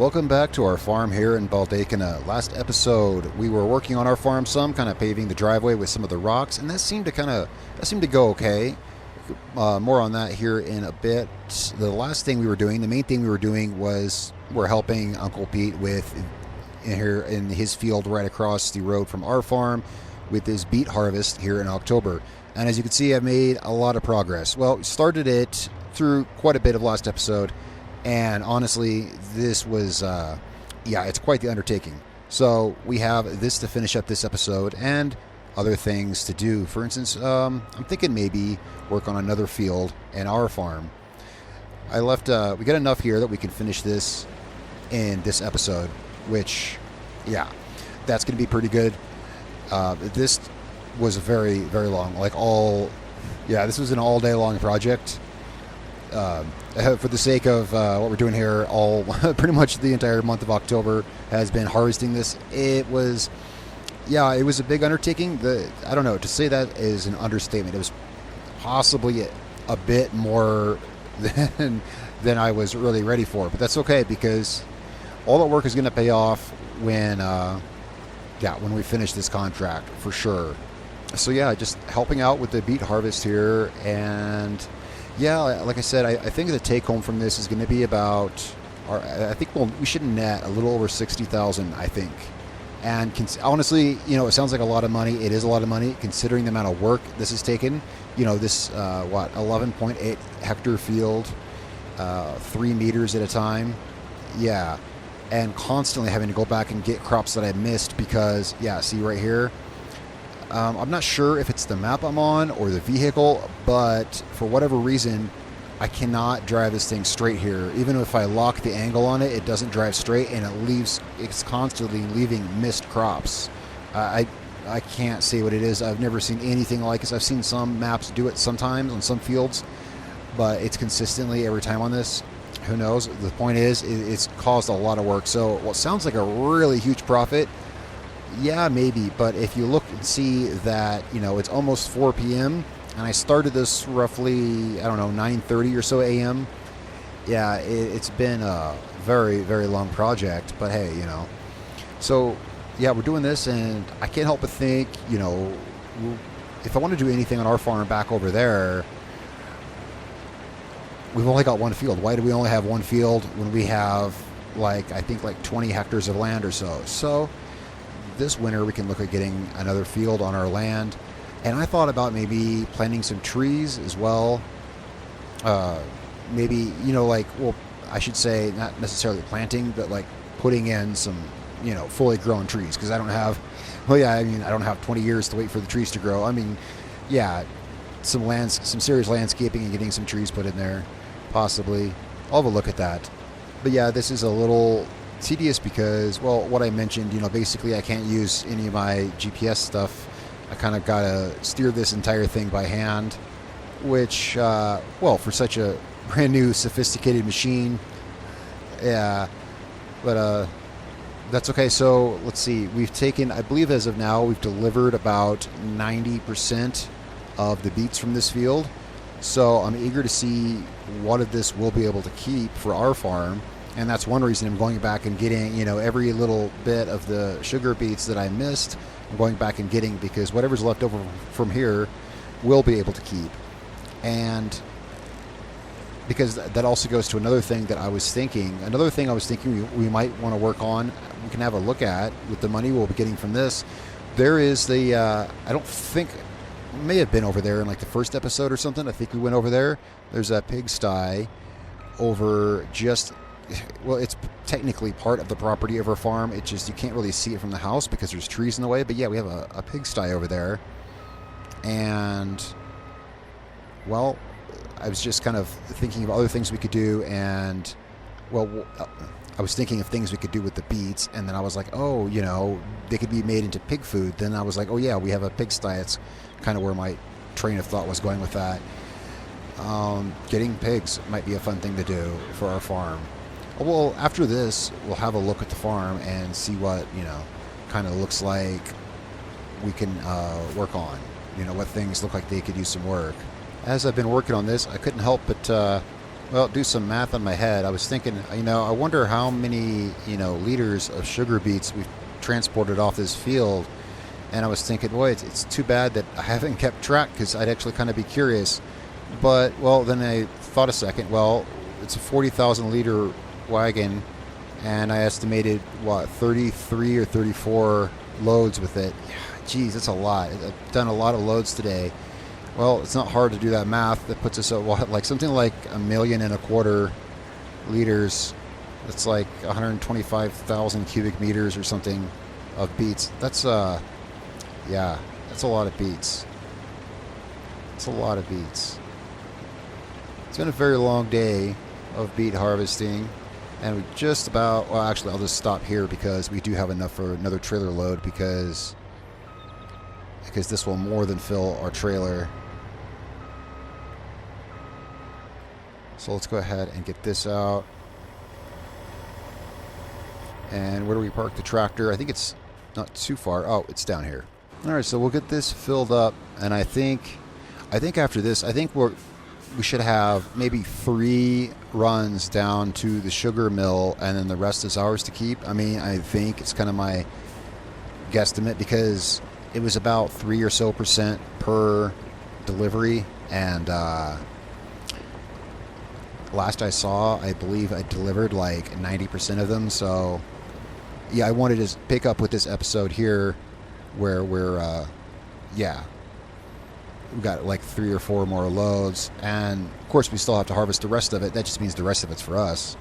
Welcome back to our farm here in Baldeykino. Last episode, we were working on our farm some, kind of paving the driveway with some of the rocks, and that seemed to go okay. More on that here in a bit. The main thing we were doing was we're helping Uncle Pete with here in his field right across the road from our farm with his beet harvest here in October. And as you can see, I've made a lot of progress. Well, we started it through quite a bit of last episode. And honestly, this was, it's quite the undertaking. So we have this to finish up this episode and other things to do. For instance, I'm thinking maybe work on another field in our farm. We got enough here that we can finish this in this episode, which, that's going to be pretty good. This was very, very long. This was an all day long project. For the sake of what we're doing here, pretty much the entire month of October has been harvesting this. It was a big undertaking. I don't know, to say that is an understatement. It was possibly a bit more than I was really ready for, but that's okay because all that work is going to pay off when we finish this contract for sure. So just helping out with the beet harvest here. And like I said, I think the take home from this is going to be about, we should net a little over 60,000, I think. And honestly, it sounds like a lot of money. It is a lot of money considering the amount of work this has taken. This 11.8 hectare field, 3 meters at a time. Yeah. And constantly having to go back and get crops that I missed because, see right here, I'm not sure if it's the map I'm on or the vehicle, but for whatever reason, I cannot drive this thing straight here. Even if I lock the angle on it, it doesn't drive straight, and it's constantly leaving missed crops. I can't say what it is. I've never seen anything like this. I've seen some maps do it sometimes on some fields, but it's consistently every time on this. Who knows? The point is, it's caused a lot of work. So what sounds like a really huge profit, maybe, but if you look and see that, it's almost 4 p.m., and I started this roughly, 9:30 or so a.m., it's been a very, very long project, but hey, So, we're doing this, and I can't help but think, if I want to do anything on our farm back over there, we've only got one field. Why do we only have one field when we have, 20 hectares of land or so? So this winter we can look at getting another field on our land, and I thought about maybe planting some trees as well. Maybe I should say not necessarily planting, but putting in some fully grown trees, because I don't have 20 years to wait for the trees to grow. Some serious landscaping and getting some trees put in there, possibly. I'll have a look at that. But this is a little tedious because, what I mentioned, basically I can't use any of my GPS stuff. I kind of got to steer this entire thing by hand, which, for such a brand new sophisticated machine, but that's okay. So let's see, I believe as of now, we've delivered about 90% of the beets from this field. So I'm eager to see what of this we'll be able to keep for our farm. And that's one reason I'm going back and getting, every little bit of the sugar beets that I missed, I'm going back and getting, because whatever's left over from here, we'll be able to keep. And because that also goes to another thing that I was thinking. Another thing I was thinking we might want to work on, we can have a look at with the money we'll be getting from this. There is I don't think, it may have been over there in the first episode or something. I think we went over there. There's a pigsty over it's technically part of the property of our farm. It's just you can't really see it from the house because there's trees in the way. But we have a pigsty over there. And, I was just kind of thinking of other things we could do. And, I was thinking of things we could do with the beets. And then I was like, they could be made into pig food. Then I was like, we have a pigsty. It's kind of where my train of thought was going with that. Getting pigs might be a fun thing to do for our farm. Well, after this, we'll have a look at the farm and see what, kind of looks like we can work on. What things look like they could use some work. As I've been working on this, I couldn't help but well, do some math on my head. I was thinking, I wonder how many, liters of sugar beets we've transported off this field. And I was thinking, boy, it's too bad that I haven't kept track, because I'd actually kind of be curious. But, well, then I thought a second. Well, it's a 40,000 liter wagon, and I estimated, 33 or 34 loads with it. Geez, that's a lot. I've done a lot of loads today. Well, it's not hard to do that math. That puts us at something like 1.25 million liters. That's like 125,000 cubic meters or something of beets. That's that's a lot of beets. It's a lot of beets. It's been a very long day of beet harvesting, and we just about, well, actually, I'll just stop here because we do have enough for another trailer load, because this will more than fill our trailer. So let's go ahead and get this out. And where do we park the tractor? I think it's not too far. Oh, it's down here. All right, so we'll get this filled up, and I think after this, we should have maybe 3 runs down to the sugar mill, and then the rest is ours to keep. I mean, I think it's kind of my guesstimate, because it was about 3% or so per delivery, and last I saw, I believe I delivered like 90% of them. So yeah, I wanted to pick up with this episode here where we're we've got like 3 or 4 more loads, and of course we still have to harvest the rest of it. That just means the rest of it's for us.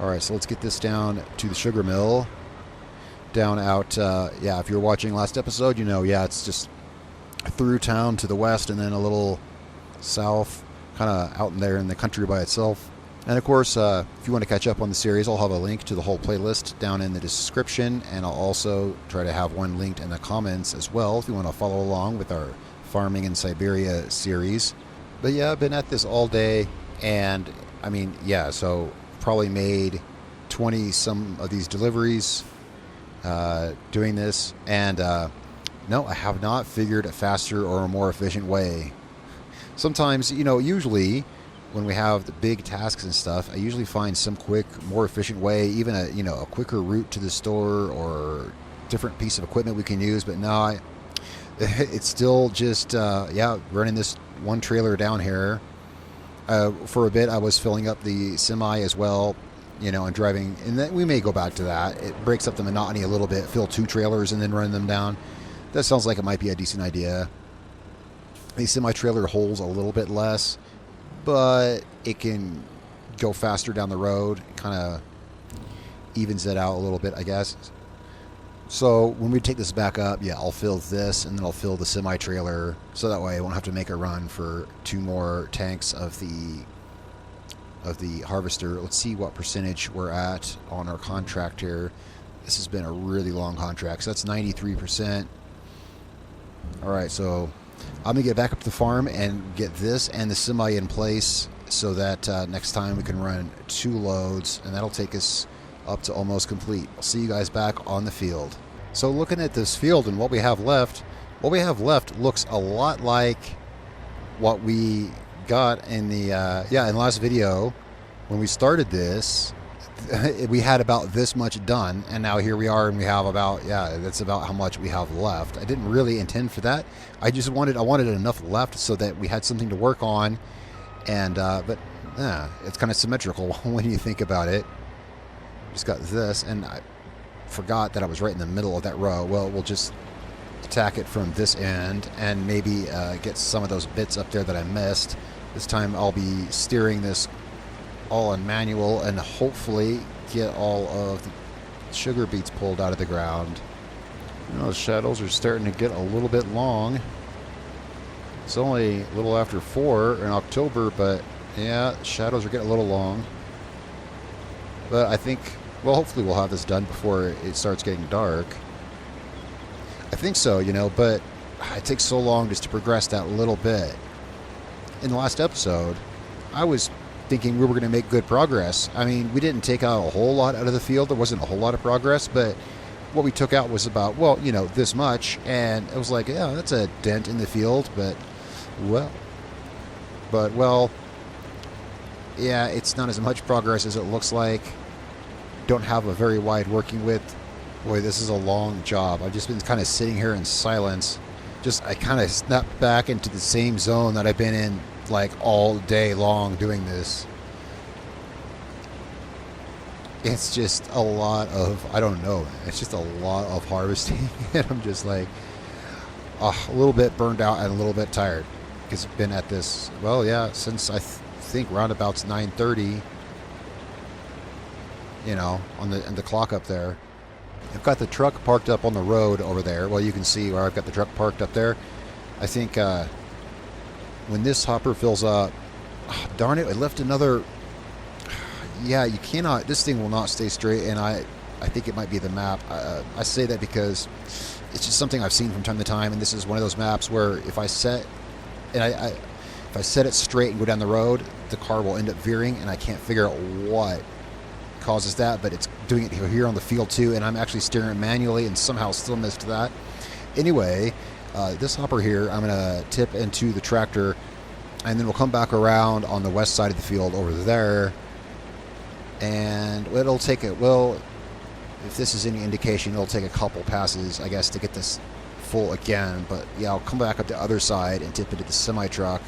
All right, so let's get this down to the sugar mill, down out if you were watching last episode, it's just through town to the west, and then a little south, kind of out in there in the country by itself. And of course, if you want to catch up on the series, I'll have a link to the whole playlist down in the description, and I'll also try to have one linked in the comments as well if you want to follow along with our Farming in Siberia series. But yeah, I've been at this all day, and I mean, so probably made 20 some of these deliveries doing this, and no, I have not figured a faster or a more efficient way. Sometimes, usually when we have the big tasks and stuff, I usually find some quick, more efficient way, even a quicker route to the store or different piece of equipment we can use. But no, it's still just, running this one trailer down here. For a bit, I was filling up the semi as well, and driving. And then we may go back to that. It breaks up the monotony a little bit, fill 2 trailers and then run them down. That sounds like it might be a decent idea. The semi-trailer holds a little bit less, but it can go faster down the road. It kind of evens it out a little bit, I guess. So when we take this back up, I'll fill this, and then I'll fill the semi-trailer, so that way I won't have to make a run for 2 more tanks of the harvester. Let's see what percentage we're at on our contract here. This has been a really long contract, so that's 93%. All right, so I'm going to get back up to the farm and get this and the semi in place, so that next time we can run 2 loads, and that'll take us up to almost complete. I'll see you guys back on the field. So looking at this field and what we have left looks a lot like what we got in the in last video. When we started this, we had about this much done, and now here we are, and we have about, that's about how much we have left. I didn't really intend for that. I wanted enough left so that we had something to work on, and but it's kind of symmetrical when you think about it. Just got this, and I forgot that I was right in the middle of that row. Well, we'll just attack it from this end, and maybe get some of those bits up there that I missed. This time I'll be steering this all in manual, and hopefully get all of the sugar beets pulled out of the ground. The shadows are starting to get a little bit long. It's only a little after 4 in October, but shadows are getting a little long. But I think, hopefully we'll have this done before it starts getting dark. I think so, but it takes so long just to progress that little bit. In the last episode, I was thinking we were going to make good progress. I mean, we didn't take out a whole lot out of the field. There wasn't a whole lot of progress, but what we took out was about, this much. And it was like, that's a dent in the field, but, But, well, yeah, it's not as much progress as it looks like. Don't have a very wide working width. Boy, this is a long job. I've just been kind of sitting here in silence. I kind of snapped back into the same zone that I've been in like all day long doing this. It's just a lot of, I don't know, it's just a lot of harvesting. And I'm just like, a little bit burned out and a little bit tired. Because I've been at this, well, yeah, since I think roundabouts 9:30, you know, on the clock up there. I've got the truck parked up on the road over there. Well, you can see where I've got the truck parked up there. I think when this hopper fills up, darn it, I left another. Yeah, you cannot. This thing will not stay straight, and I think it might be the map. I say that because it's just something I've seen from time to time, and this is one of those maps where if I set if I set it straight and go down the road, the car will end up veering, and I can't figure out what causes that, but it's doing it here on the field too, and I'm actually steering manually and somehow still missed that. Anyway, this hopper here, I'm gonna tip into the tractor, and then we'll come back around on the west side of the field over there, and it'll take it, well, if this is any indication, it'll take a couple passes, I guess, to get this full again. But yeah, I'll come back up the other side and tip into the semi truck,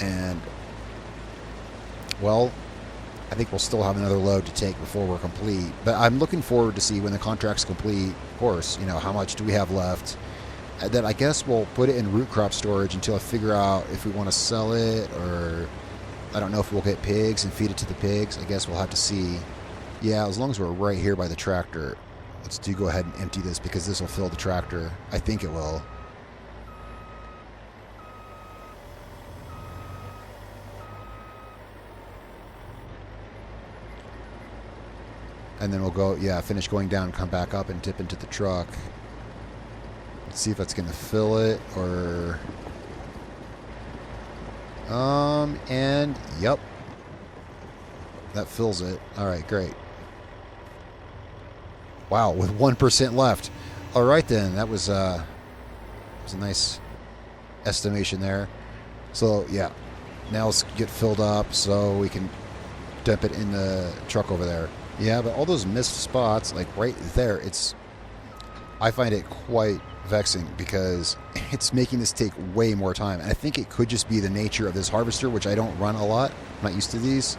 and well, I think we'll still have another load to take before we're complete. But I'm looking forward to see when the contract's complete, of course, you know, how much do we have left. Then I guess we'll put it in root crop storage until I figure out if we want to sell it, or I don't know if we'll get pigs and feed it to the pigs. I guess we'll have to see. Yeah, as long as we're right here by the tractor, let's go ahead and empty this, because this will fill the tractor. I think it will. And then we'll go, yeah, finish going down, come back up and tip into the truck. Let's see if that's going to fill it, or... and, yep. That fills it. All right, great. Wow, with 1% left. All right, then. That was a nice estimation there. So, yeah. Now let's get filled up so we can dump it in the truck over there. Yeah, but all those missed spots, like right there, I find it quite vexing, because it's making this take way more time. And I think it could just be the nature of this harvester, which I don't run a lot. I'm not used to these.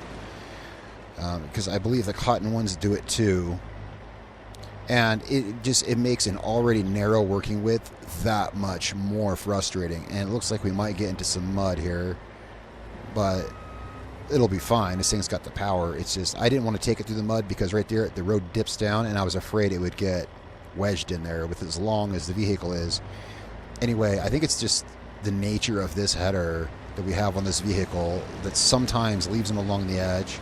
Because I believe the cotton ones do it too. And it makes an already narrow working width that much more frustrating. And it looks like we might get into some mud here, but it'll be fine. This thing's got the power. It's just, I didn't want to take it through the mud, because right there the road dips down, and I was afraid it would get wedged in there with as long as the vehicle is. Anyway, I think it's just the nature of this header that we have on this vehicle that sometimes leaves them along the edge,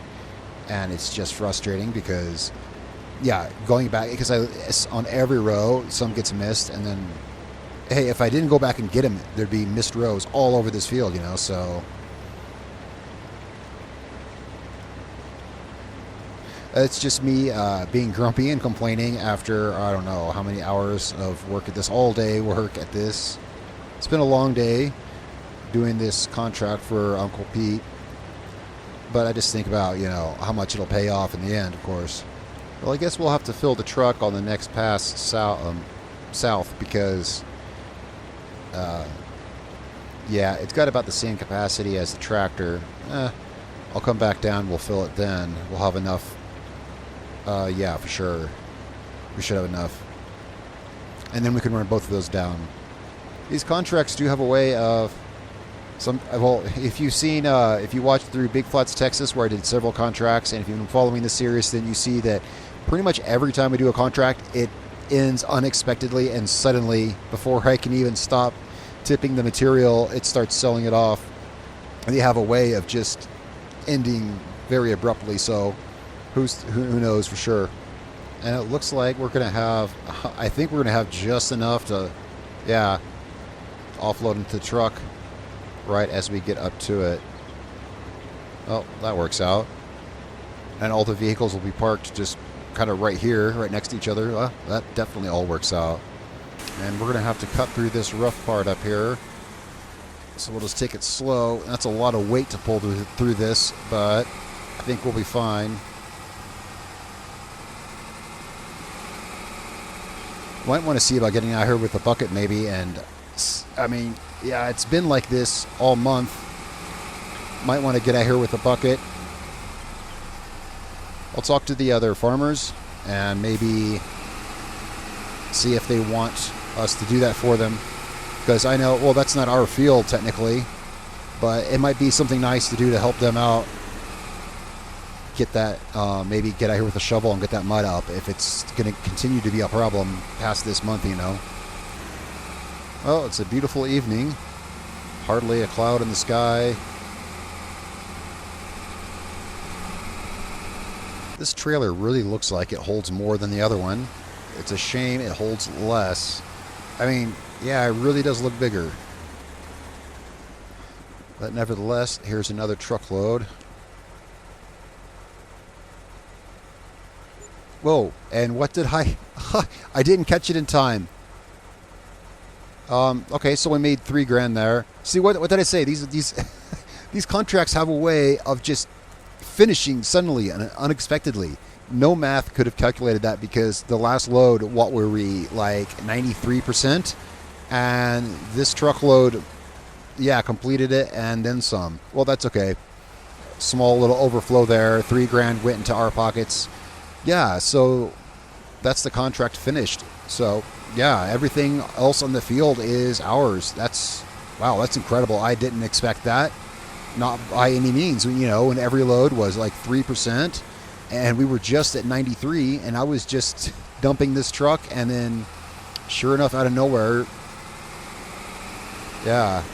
and it's just frustrating because, yeah, going back, because on every row some gets missed, and then, hey, if I didn't go back and get them, there'd be missed rows all over this field, you know, so... It's just me being grumpy and complaining after, I don't know how many hours of work at this, all day work at this. It's been a long day doing this contract for Uncle Pete, but I just think about, you know, how much it'll pay off in the end, of course. Well, I guess we'll have to fill the truck on the next pass south, because, yeah, it's got about the same capacity as the tractor. I'll come back down, we'll fill it then. We'll have enough. Yeah, for sure. We should have enough. And then we can run both of those down. These contracts do have a way of well, if you watched through Big Flats, Texas, where I did several contracts, and if you've been following the series, then you see that pretty much every time we do a contract, it ends unexpectedly and suddenly. Before I can even stop tipping the material, it starts selling it off. And they have a way of just ending very abruptly, so who knows for sure. And it looks like we're gonna have, I think we're gonna have just enough to, yeah, offload into the truck right as we get up to it. Well, that works out. And all the vehicles will be parked just kind of right here, right next to each other. Well, that definitely all works out. And we're gonna have to cut through this rough part up here. So we'll just take it slow. That's a lot of weight to pull through this, but I think we'll be fine. Might want to see about getting out here with a bucket maybe, and I mean, yeah, it's been like this all month. Might want to get out here with a bucket. I'll talk to the other farmers and maybe see if they want us to do that for them. Because I know, well, that's not our field technically, but it might be something nice to do to help them out. Get that, maybe get out here with a shovel and get that mud up if it's going to continue to be a problem past this month, you know. Well, it's a beautiful evening. Hardly a cloud in the sky. This trailer really looks like it holds more than the other one. It's a shame it holds less. I mean, yeah, it really does look bigger. But nevertheless, here's another truckload. Whoa, and what did I didn't catch it in time. Okay, so we made $3,000 there. See, what did I say? These these contracts have a way of just finishing suddenly and unexpectedly. No math could have calculated that, because the last load, what were we, like 93%? And this truckload, yeah, completed it and then some. Well, that's okay. Small little overflow there. $3,000 went into our pockets. Yeah, so that's the contract finished. So, yeah, everything else on the field is ours. Wow, that's incredible. I didn't expect that. Not by any means. You know, when every load was like 3%, and we were just at 93, and I was just dumping this truck, and then sure enough, out of nowhere, yeah,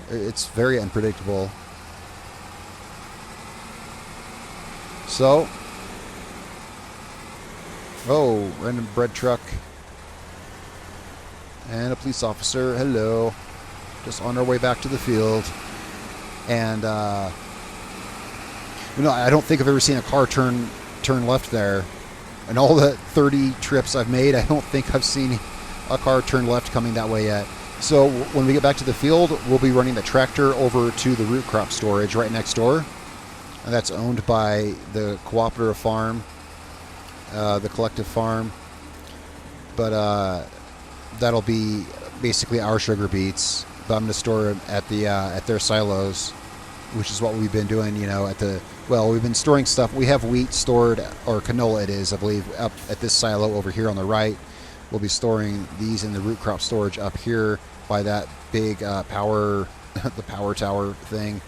it's very unpredictable. So, oh, random bread truck and a police officer. Hello. Just on our way back to the field. And, you know, I don't think I've ever seen a car turn left there. In all the 30 trips I've made, I don't think I've seen a car turn left coming that way yet. So when we get back to the field, we'll be running the tractor over to the root crop storage right next door. And that's owned by the cooperative farm, the collective farm. But that'll be basically our sugar beets. But I'm going to store them at their silos, which is what we've been doing. You know, we've been storing stuff. We have wheat stored, or canola it is, I believe, up at this silo over here on the right. We'll be storing these in the root crop storage up here by that big the power tower thing.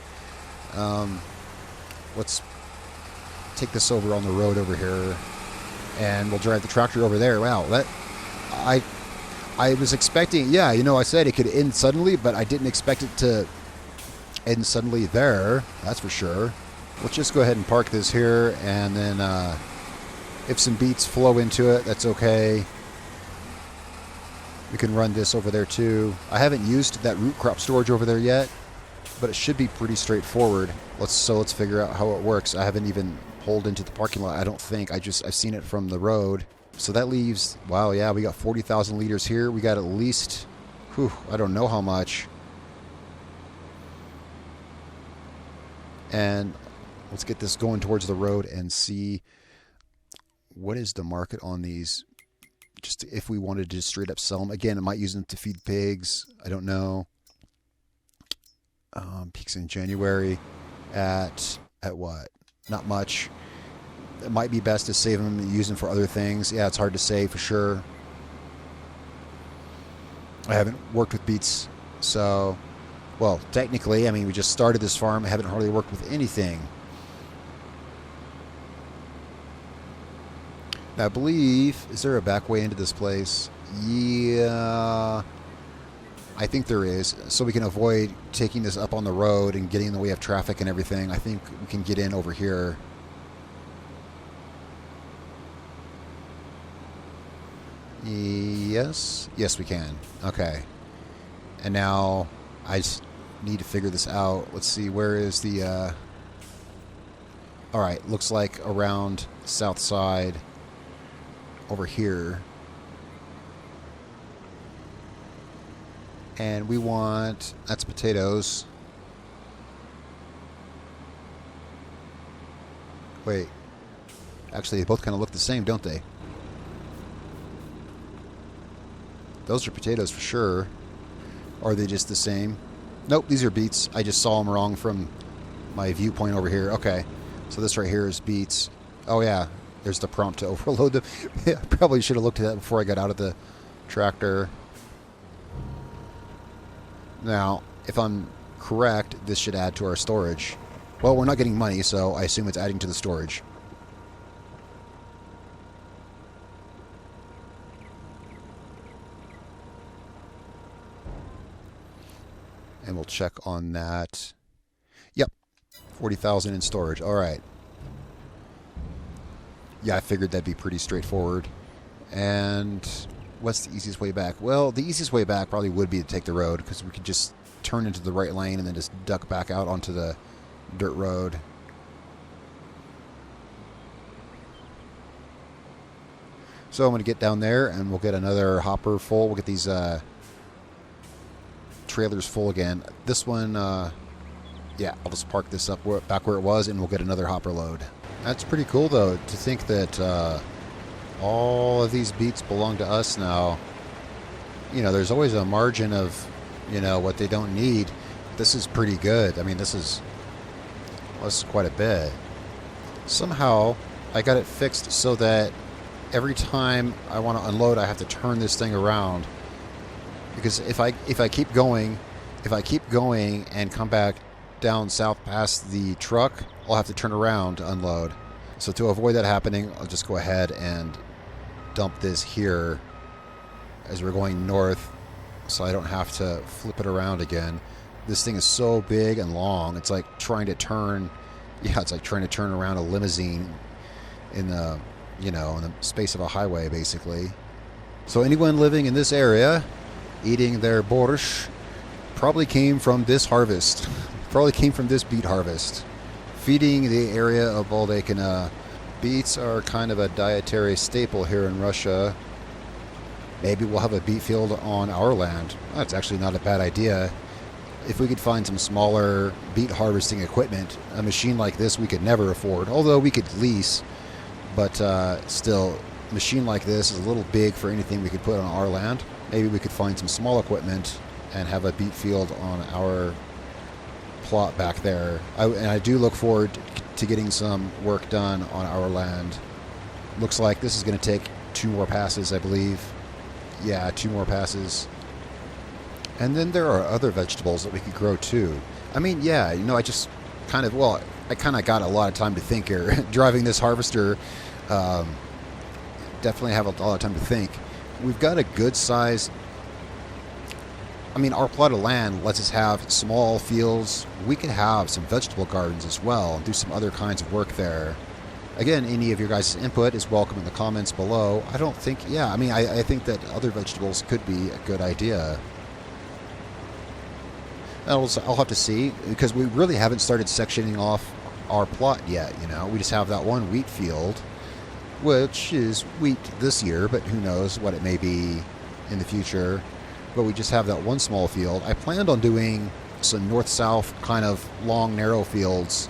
Let's take this over on the road over here, and we'll drive the tractor over there. Wow, I was expecting, yeah, you know, I said it could end suddenly, but I didn't expect it to end suddenly there, that's for sure. Let's just go ahead and park this here, and then if some beets flow into it, that's okay. We can run this over there too. I haven't used that root crop storage over there yet, but it should be pretty straightforward. Let's figure out how it works. I haven't even pulled into the parking lot, I don't think. I've seen it from the road. So that leaves, wow, yeah, we got 40,000 liters here. We got at least, I don't know how much. And let's get this going towards the road and see what is the market on these. Just if we wanted to just straight up sell them. Again, I might use them to feed pigs. I don't know. Peaks in January at what? Not much. It might be best to save them and use them for other things. Yeah, it's hard to say for sure. I haven't worked with beets, so, well, technically, I mean, we just started this farm. I haven't hardly worked with anything. Now, I believe, is there a back way into this place? Yeah, I think there is. So we can avoid taking this up on the road and getting in the way of traffic and everything. I think we can get in over here. Yes, we can. Okay. And now I just need to figure this out. Let's see, where is the... All right, looks like around south side over here. And we want, that's potatoes. Wait. Actually, they both kind of look the same, don't they? Those are potatoes for sure. Or are they just the same? Nope, these are beets. I just saw them wrong from my viewpoint over here. Okay, so this right here is beets. Oh yeah, there's the prompt to overload them. Yeah, I probably should have looked at that before I got out of the tractor. Now, if I'm correct, this should add to our storage. Well, we're not getting money, so I assume it's adding to the storage. And we'll check on that. Yep, 40,000 in storage. All right. Yeah, I figured that'd be pretty straightforward. And what's the easiest way back? Well, the easiest way back probably would be to take the road, because we could just turn into the right lane and then just duck back out onto the dirt road. So I'm going to get down there and we'll get another hopper full. We'll get these trailers full again. This one, yeah, I'll just park this up back where it was and we'll get another hopper load. That's pretty cool, though, to think that all of these beets belong to us now. You know, there's always a margin of, you know, what they don't need. This is pretty good. I mean, this is quite a bit. Somehow, I got it fixed so that every time I want to unload, I have to turn this thing around. Because if I keep going and come back down south past the truck, I'll have to turn around to unload. So to avoid that happening, I'll just go ahead and dump this here as we're going north, so I don't have to flip it around again. This thing is so big and long. It's like trying to turn, yeah, it's like trying to turn around a limousine in the, you know, in the space of a highway, basically. So anyone living in this area eating their borscht probably came from this harvest. Probably came from this beet harvest. Feeding the area of Baldeykino. Beets are kind of a dietary staple here in Russia. Maybe we'll have a beet field on our land. That's actually not a bad idea. If we could find some smaller beet harvesting equipment, a machine like this we could never afford, although we could lease, but still, a machine like this is a little big for anything we could put on our land. Maybe we could find some small equipment and have a beet field on our plot back there. And I do look forward to getting some work done on our land. Looks like this is going to take 2 more passes, I believe. Yeah, 2 more passes. And then there are other vegetables that we could grow too. I mean, yeah, you know, I just kind of, well, I kind of got a lot of time to think here. Driving this harvester, definitely have a lot of time to think. We've got a good size, I mean, our plot of land lets us have small fields. We could have some vegetable gardens as well and do some other kinds of work there. Again, any of your guys' input is welcome in the comments below. I don't think, yeah, I mean, I think that other vegetables could be a good idea. I'll have to see, because we really haven't started sectioning off our plot yet, you know. We just have that one wheat field, which is wheat this year, but who knows what it may be in the future. But we just have that one small field. I planned on doing some north-south kind of long, narrow fields.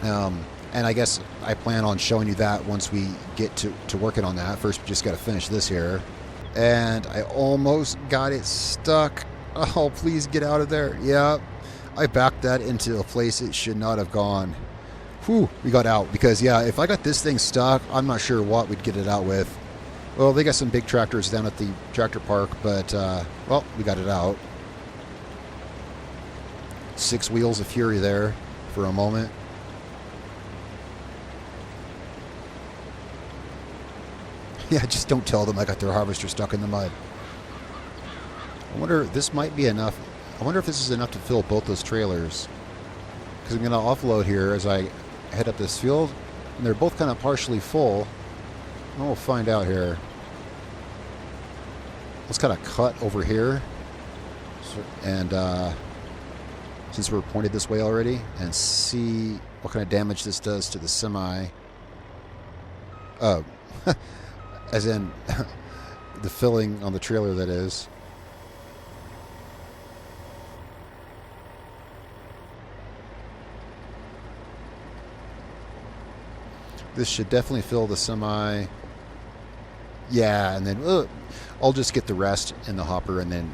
And I guess I plan on showing you that once we get to working on that. First, we just got to finish this here. And I almost got it stuck. Oh, please get out of there. Yeah, I backed that into a place it should not have gone. Whew, we got out. Because, yeah, if I got this thing stuck, I'm not sure what we'd get it out with. Well, they got some big tractors down at the tractor park, but, well, we got it out. 6 wheels of fury there for a moment. Yeah, just don't tell them I got their harvester stuck in the mud. I wonder if this might be enough. I wonder if this is enough to fill both those trailers. Because I'm going to offload here as I head up this field. And they're both kind of partially full. And we'll find out here. Let's kind of cut over here. And since we're pointed this way already. And see what kind of damage this does to the semi. Oh. As in the filling on the trailer, that is. This should definitely fill the semi. Yeah, and then I'll just get the rest in the hopper, and then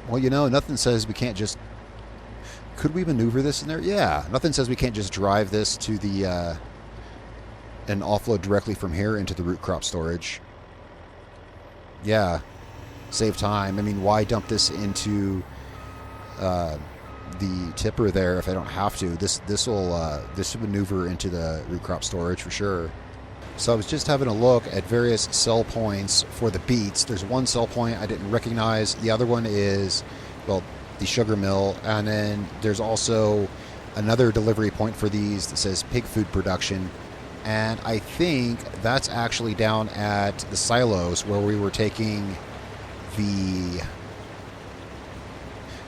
well, you know, nothing says we can't just... Could we maneuver this in there? Yeah, nothing says we can't just drive this to the and offload directly from here into the root crop storage. Yeah, save time. I mean, why dump this into the tipper there if I don't have to? This will maneuver into the root crop storage for sure. So I was just having a look at various sell points for the beets. There's one sell point I didn't recognize. The other one is, well, the sugar mill, and then there's also another delivery point for these that says pig food production, and I think that's actually down at the silos where we were taking the,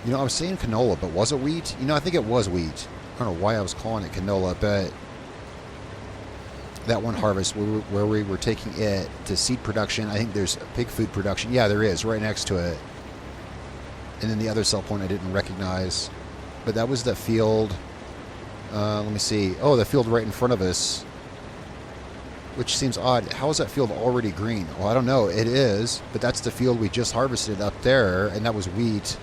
you know, I was saying canola, but was it wheat? You know, I think it was wheat. I don't know why I was calling it canola, but that one harvest where we were taking it to seed production, I think there's pig food production. Yeah, there is, right next to it. And then the other sell point I didn't recognize. But that was the field. Let me see. Oh, the field right in front of us. Which seems odd. How is that field already green? Well, I don't know. It is. But that's the field we just harvested up there. And that was wheat.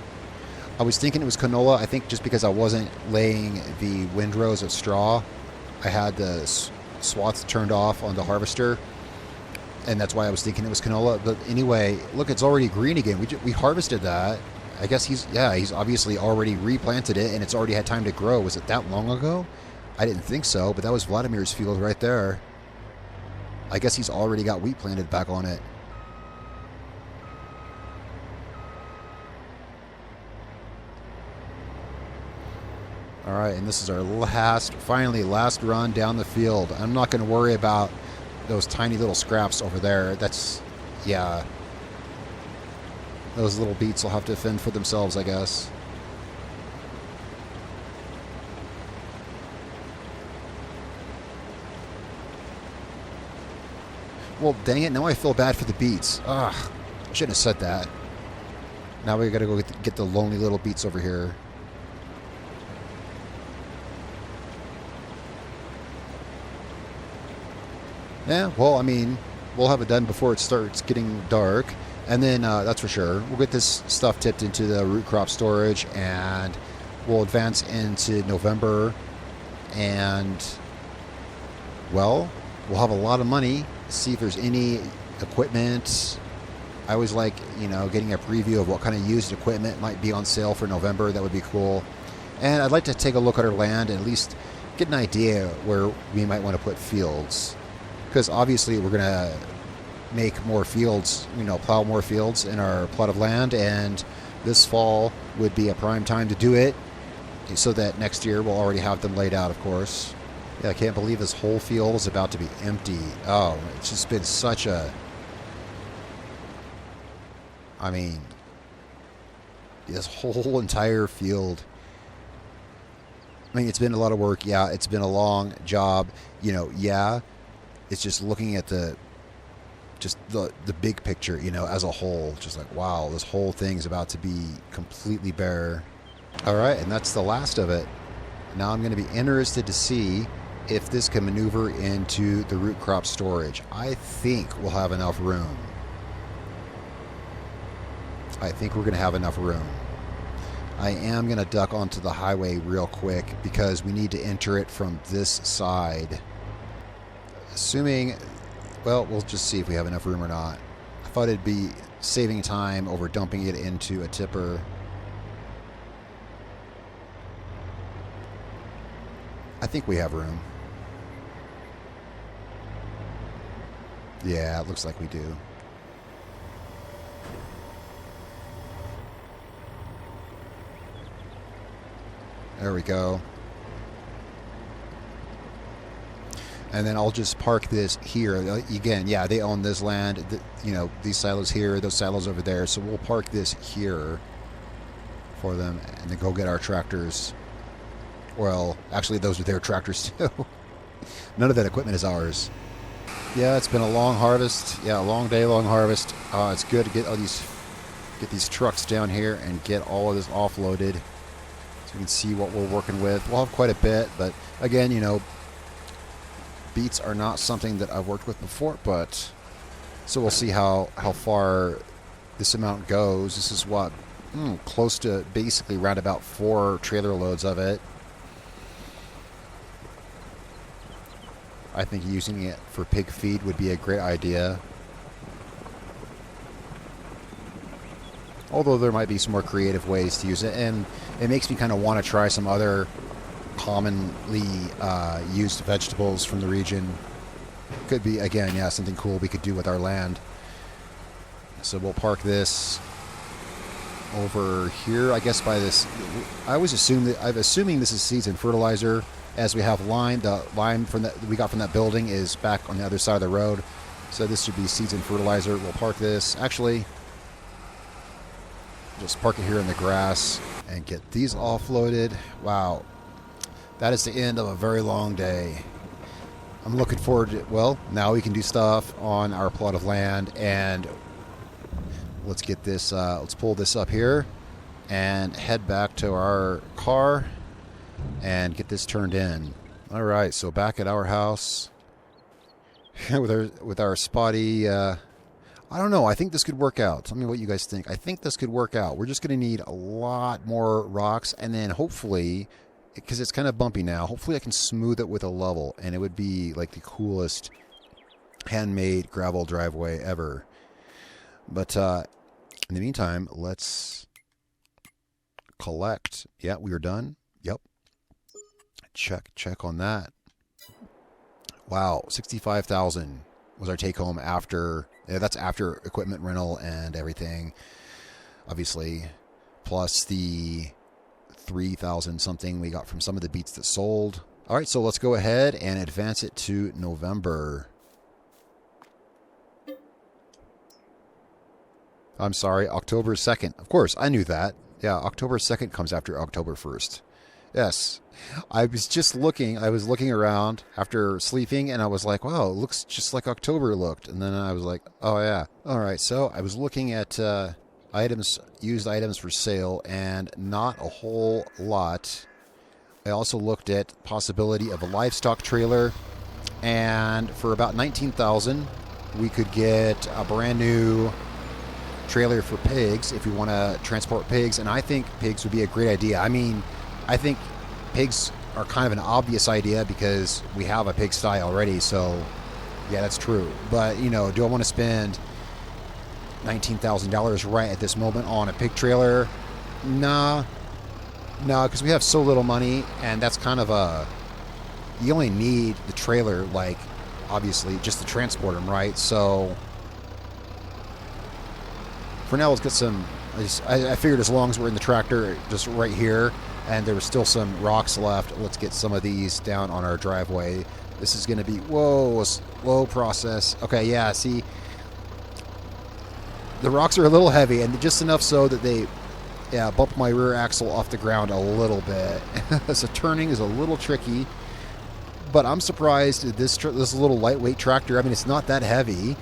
I was thinking it was canola. I think just because I wasn't laying the windrows of straw. I had the swaths turned off on the harvester. And that's why I was thinking it was canola. But anyway, look, it's already green again. We harvested that. I guess he's obviously already replanted it, and it's already had time to grow. Was it that long ago? I didn't think so, but that was Vladimir's field right there. I guess he's already got wheat planted back on it. All right, and this is our finally last run down the field. I'm not going to worry about those tiny little scraps over there. That's, yeah. Those little beets will have to fend for themselves, I guess. Well, dang it, now I feel bad for the beets. Ugh, I shouldn't have said that. Now we gotta go get the lonely little beets over here. Yeah, well, I mean, we'll have it done before it starts getting dark. And then, that's for sure, we'll get this stuff tipped into the root crop storage, and we'll advance into November. And, well, we'll have a lot of money. See if there's any equipment. I always like, you know, getting a preview of what kind of used equipment might be on sale for November. That would be cool. And I'd like to take a look at our land and at least get an idea where we might want to put fields. Because obviously we're going to make more fields, you know, plow more fields in our plot of land, and this fall would be a prime time to do it so that next year we'll already have them laid out, of course. Yeah, I can't believe this whole field is about to be empty. Oh, it's just been such a... I mean, this whole entire field. I mean, it's been a lot of work. Yeah, it's been a long job. You know, yeah, it's just looking at the big picture, you know, as a whole. Just like, wow, this whole thing's about to be completely bare. All right, and that's the last of it. Now I'm going to be interested to see if this can maneuver into the root crop storage. I think we'll have enough room. I think we're going to have enough room. I am going to duck onto the highway real quick because we need to enter it from this side. Assuming, well, we'll just see if we have enough room or not. I thought it'd be saving time over dumping it into a tipper. I think we have room. Yeah, it looks like we do. There we go. And then I'll just park this here. Again, yeah, they own this land. You know, these silos here, those silos over there. So we'll park this here for them and then go get our tractors. Well, actually, those are their tractors too. None of that equipment is ours. Yeah, it's been a long harvest. Yeah, a long day, long harvest. It's good to get these trucks down here and get all of this offloaded. So you can see what we're working with. We'll have quite a bit, but again, you know, beets are not something that I've worked with before, but so we'll see how far this amount goes. This is what, close to basically round about 4 trailer loads of it. I think using it for pig feed would be a great idea. Although there might be some more creative ways to use it, and it makes me kind of want to try some other commonly used vegetables from the region. Could be, again, yeah, something cool we could do with our land. So we'll park this over here, I guess, by this. I always assume that, I'm assuming this is seeds and fertilizer, as we have lime. The lime from that we got from that building is back on the other side of the road. So this should be seeds and fertilizer. We'll park this. Actually, just park it here in the grass and get these offloaded. Wow. That is the end of a very long day. I'm looking forward to, well, now we can do stuff on our plot of land, and let's get this, let's pull this up here and head back to our car and get this turned in. All right, so back at our house with our spotty, I don't know, I think this could work out. Tell me what you guys think. I think this could work out. We're just going to need a lot more rocks, and then hopefully, because it's kind of bumpy now, hopefully I can smooth it with a level, and it would be like the coolest handmade gravel driveway ever. But in the meantime, let's collect. Yeah, we are done. Yep. Check on that. Wow, 65,000 was our take home after. Yeah, that's after equipment rental and everything, obviously, plus the 3,000 something we got from some of the beets that sold. All right, so let's go ahead and advance it to November. I'm sorry, October 2nd. Of course, I knew that. Yeah, October 2nd comes after October 1st. Yes. I was just looking. I was looking around after sleeping, and I was like, wow, it looks just like October looked. And then I was like, oh, yeah. All right, so I was looking at used items for sale, and not a whole lot. I also looked at possibility of a livestock trailer, and for about 19,000, we could get a brand new trailer for pigs if we want to transport pigs, and I think pigs would be a great idea. I mean, I think pigs are kind of an obvious idea because we have a pigsty already, so yeah, that's true. But, you know, do I want to spend $19,000 right at this moment on a pig trailer? Nah, because we have so little money, and that's kind of a, you only need the trailer, like, obviously, just to transport them, right? So for now, let's get some, I figured as long as we're in the tractor, just right here, and there was still some rocks left, let's get some of these down on our driveway. This is going to be, whoa, a slow process. Okay, yeah, see, the rocks are a little heavy, and just enough so that they, yeah, bump my rear axle off the ground a little bit. So turning is a little tricky, but I'm surprised at this little lightweight tractor. I mean, it's not that heavy,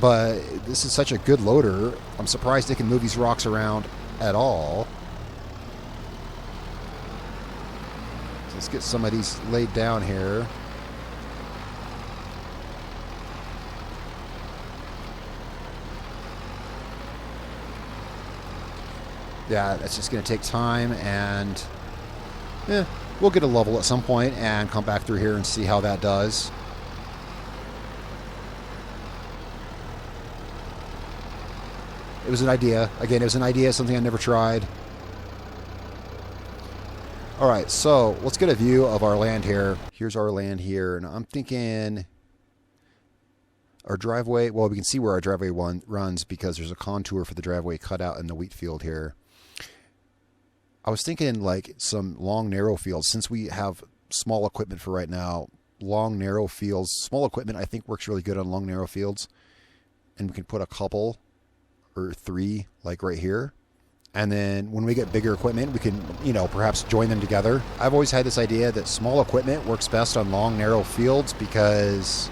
but this is such a good loader. I'm surprised it can move these rocks around at all. So let's get some of these laid down here. Yeah, that's just going to take time, and yeah, we'll get a level at some point and come back through here and see how that does. It was an idea. Again, it was an idea, something I never tried. All right, so let's get a view of our land here. Here's our land here, and I'm thinking our driveway, well, we can see where our driveway runs because there's a contour for the driveway cut out in the wheat field here. I was thinking like some long, narrow fields. Since we have small equipment for right now, long, narrow fields, small equipment I think works really good on long, narrow fields. And we can put a couple or 3 like right here. And then when we get bigger equipment, we can, you know, perhaps join them together. I've always had this idea that small equipment works best on long, narrow fields because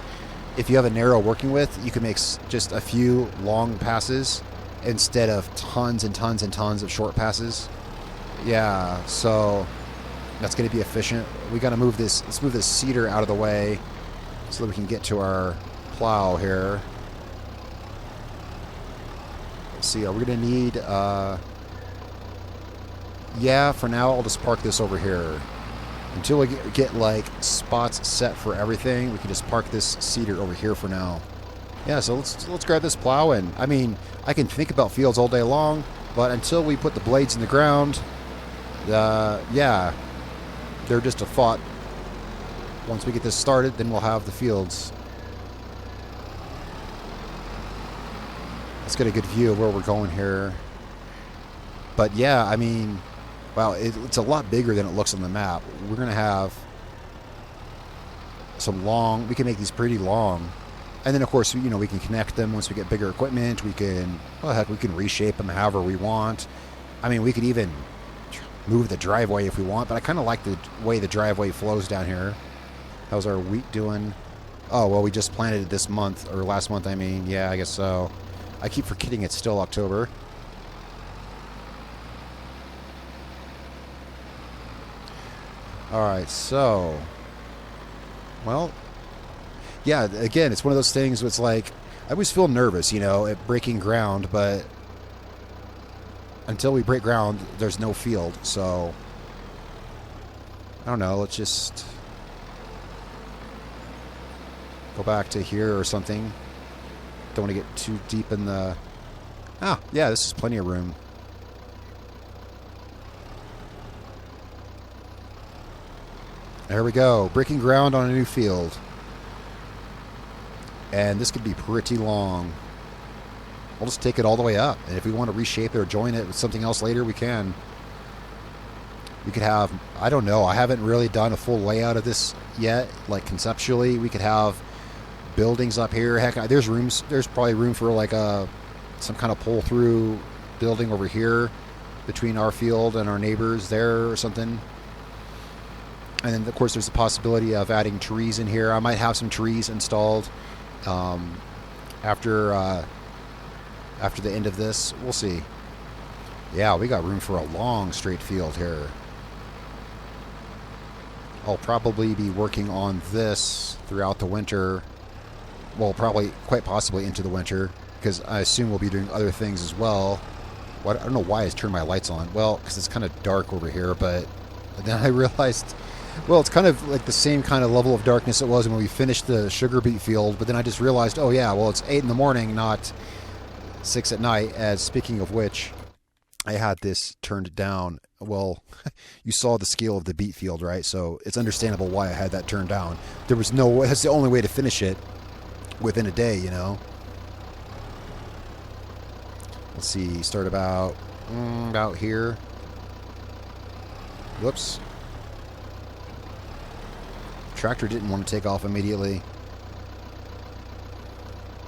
if you have a narrow working width, you can make just a few long passes instead of tons and tons and tons of short passes. Yeah, so that's going to be efficient. We got to move this. Let's move this cedar out of the way so that we can get to our plow here. Let's see. Are we going to need? Yeah, for now I'll just park this over here until we get like spots set for everything. We can just park this cedar over here for now. Yeah, so let's grab this plow, and I mean, I can think about fields all day long, but until we put the blades in the ground, yeah, they're just a thought. Once we get this started, then we'll have the fields. Let's get a good view of where we're going here. But yeah, I mean, wow, it's a lot bigger than it looks on the map. We're going to have some long, we can make these pretty long. And then, of course, you know, we can connect them once we get bigger equipment. We can, well, heck, we can reshape them however we want. I mean, we could even move the driveway if we want, but I kind of like the way the driveway flows down here. How's our wheat doing? Oh, well, we just planted it this month, or last month, I mean. Yeah, I guess so. I keep forgetting it's still October. All right, so, well, yeah, again, it's one of those things where it's like, I always feel nervous, you know, at breaking ground, but until we break ground, there's no field, so I don't know, let's just go back to here or something. Don't want to get too deep in the... Ah, yeah, this is plenty of room. There we go, breaking ground on a new field. And this could be pretty long. We'll just take it all the way up. And if we want to reshape it or join it with something else later, we can. We could have, I don't know, I haven't really done a full layout of this yet. Like conceptually, we could have buildings up here. Heck, there's rooms, there's probably room for like some kind of pull through building over here between our field and our neighbors there or something. And then, of course, there's the possibility of adding trees in here. I might have some trees installed after the end of this. We'll see. Yeah, we got room for a long straight field here. I'll probably be working on this throughout the winter. Well, probably quite possibly into the winter, because I assume we'll be doing other things as well. I don't know why I turned my lights on. Well, because it's kind of dark over here, but then I realized, well, it's kind of like the same kind of level of darkness it was when we finished the sugar beet field, but then I just realized, oh yeah, well, it's 8 in the morning, not 6 at night. As speaking of which, I had this turned down. Well, you saw the scale of the beet field, right? So it's understandable why I had that turned down. There was no way, that's the only way to finish it within a day, you know. Let's see, start about here. Whoops. Tractor didn't want to take off immediately.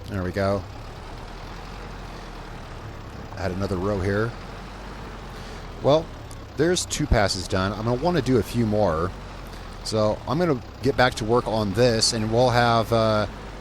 There we go. Add another row here. Well, there's 2 passes done. I'm going to want to do a few more. So I'm going to get back to work on this, and we'll have,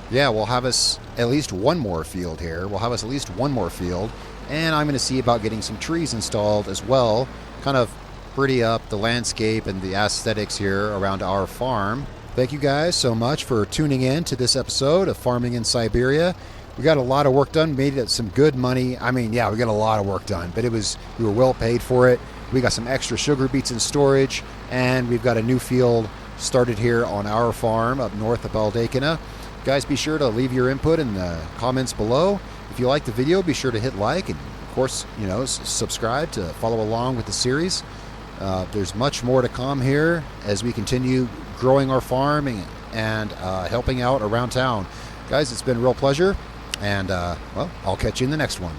we'll have us at least one more field here. We'll have us at least one more field. And I'm going to see about getting some trees installed as well. Kind of pretty up the landscape and the aesthetics here around our farm. Thank you guys so much for tuning in to this episode of Farming in Siberia. We got a lot of work done, made it some good money. I mean, yeah, we got a lot of work done, but we were well paid for it. We got some extra sugar beets in storage, and we've got a new field started here on our farm up north of Baldeykino. Guys, be sure to leave your input in the comments below. If you like the video, be sure to hit like, and of course, you know, subscribe to follow along with the series. There's much more to come here as we continue growing our farm and helping out around town. Guys, it's been a real pleasure, and well, I'll catch you in the next one.